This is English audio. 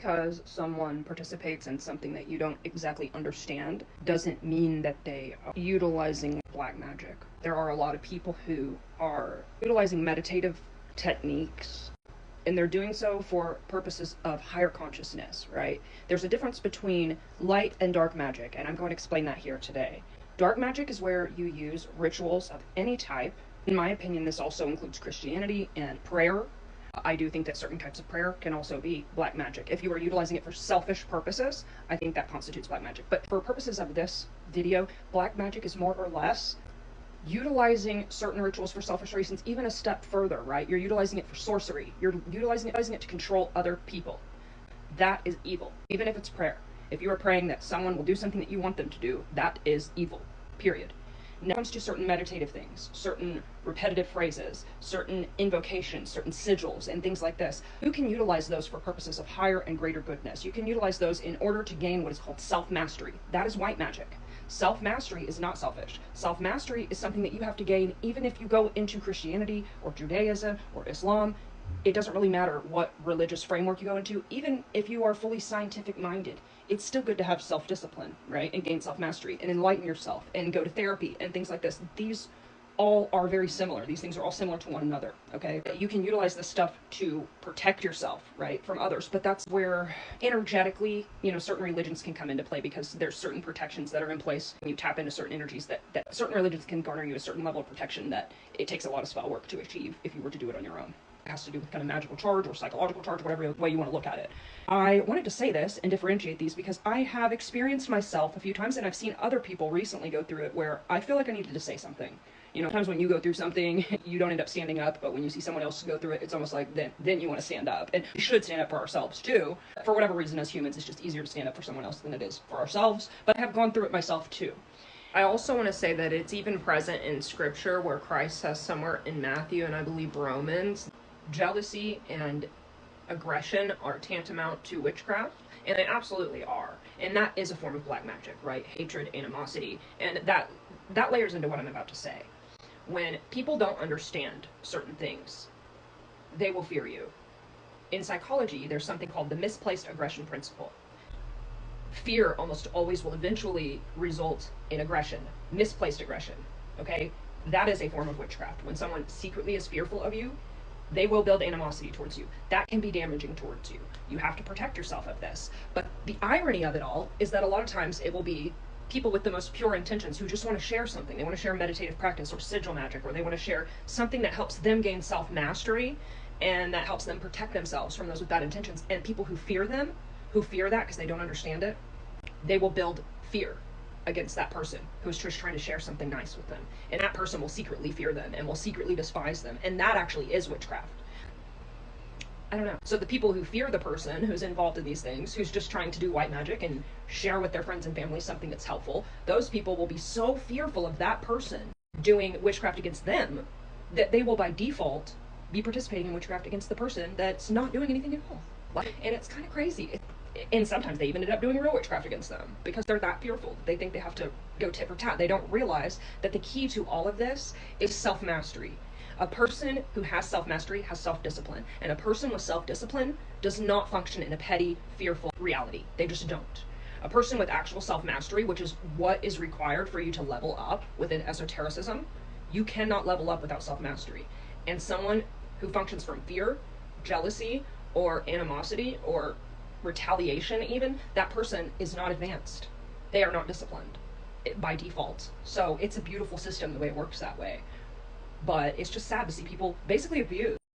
Because someone participates in something that you don't exactly understand doesn't mean that they are utilizing black magic. There are a lot of people who are utilizing meditative techniques, and they're doing so for purposes of higher consciousness, right? There's a difference between light and dark magic, and I'm going to explain that here today. Dark magic is where you use rituals of any type. In my opinion, this also includes Christianity and prayer. I do think that certain types of prayer can also be black magic. If you are utilizing it for selfish purposes, I think that constitutes black magic. But for purposes of this video, black magic is more or less utilizing certain rituals for selfish reasons, even a step further, right? You're utilizing it for sorcery. You're utilizing it to control other people. That is evil, even if it's prayer. If you are praying that someone will do something that you want them to do, that is evil, period. Now it comes to certain meditative things, certain repetitive phrases, certain invocations, certain sigils, and things like this. You can utilize those for purposes of higher and greater goodness. You can utilize those in order to gain what is called self-mastery. That is white magic. Self-mastery is not selfish. Self-mastery is something that you have to gain even if you go into Christianity or Judaism or Islam. It doesn't really matter what religious framework you go into. Even if you are fully scientific minded, it's still good to have self-discipline, right? And gain self-mastery and enlighten yourself and go to therapy and things like this. These all are very similar. These things are all similar to one another, okay? You can utilize this stuff to protect yourself, right, from others, but that's where energetically, certain religions can come into play, because there's certain protections that are in place when you tap into certain energies that certain religions can garner you a certain level of protection that it takes a lot of spell work to achieve if you were to do it on your own. It has to do with kind of magical charge or psychological charge, whatever way you want to look at it. I wanted to say this and differentiate these because I have experienced myself a few times, and I've seen other people recently go through it where I feel like I needed to say something. Sometimes when you go through something, you don't end up standing up, but when you see someone else go through it, it's almost like then you want to stand up. And we should stand up for ourselves too. For whatever reason, as humans, it's just easier to stand up for someone else than it is for ourselves. But I have gone through it myself too. I also want to say that it's even present in scripture where Christ says somewhere in Matthew and I believe Romans, jealousy and aggression are tantamount to witchcraft, and they absolutely are. And that is a form of black magic, right? Hatred, animosity, and that layers into what I'm about to say. When people don't understand certain things, they will fear you. In psychology, there's something called the misplaced aggression principle. Fear almost always will eventually result in aggression, misplaced aggression, okay? That is a form of witchcraft. When someone secretly is fearful of you, they will build animosity towards you. That can be damaging towards you. You have to protect yourself of this. But the irony of it all is that a lot of times it will be people with the most pure intentions who just want to share something. They want to share meditative practice or sigil magic, or they want to share something that helps them gain self-mastery and that helps them protect themselves from those with bad intentions. And people who fear them, who fear that because they don't understand it, they will build fear against that person who's just trying to share something nice with them. And that person will secretly fear them and will secretly despise them. And that actually is witchcraft. I don't know. So the people who fear the person who's involved in these things, who's just trying to do white magic and share with their friends and family something that's helpful, those people will be so fearful of that person doing witchcraft against them that they will by default be participating in witchcraft against the person that's not doing anything at all. And it's kind of crazy. And sometimes they even end up doing real witchcraft against them because they're that fearful. They think they have to go tit for tat. They don't realize that the key to all of this is self-mastery. A person who has self-mastery has self-discipline. And a person with self-discipline does not function in a petty, fearful reality. They just don't. A person with actual self-mastery, which is what is required for you to level up within esotericism, you cannot level up without self-mastery. And someone who functions from fear, jealousy, or animosity, or retaliation even, that person is not advanced. They are not disciplined by default. So it's a beautiful system the way it works that way. But it's just sad to see people basically abused.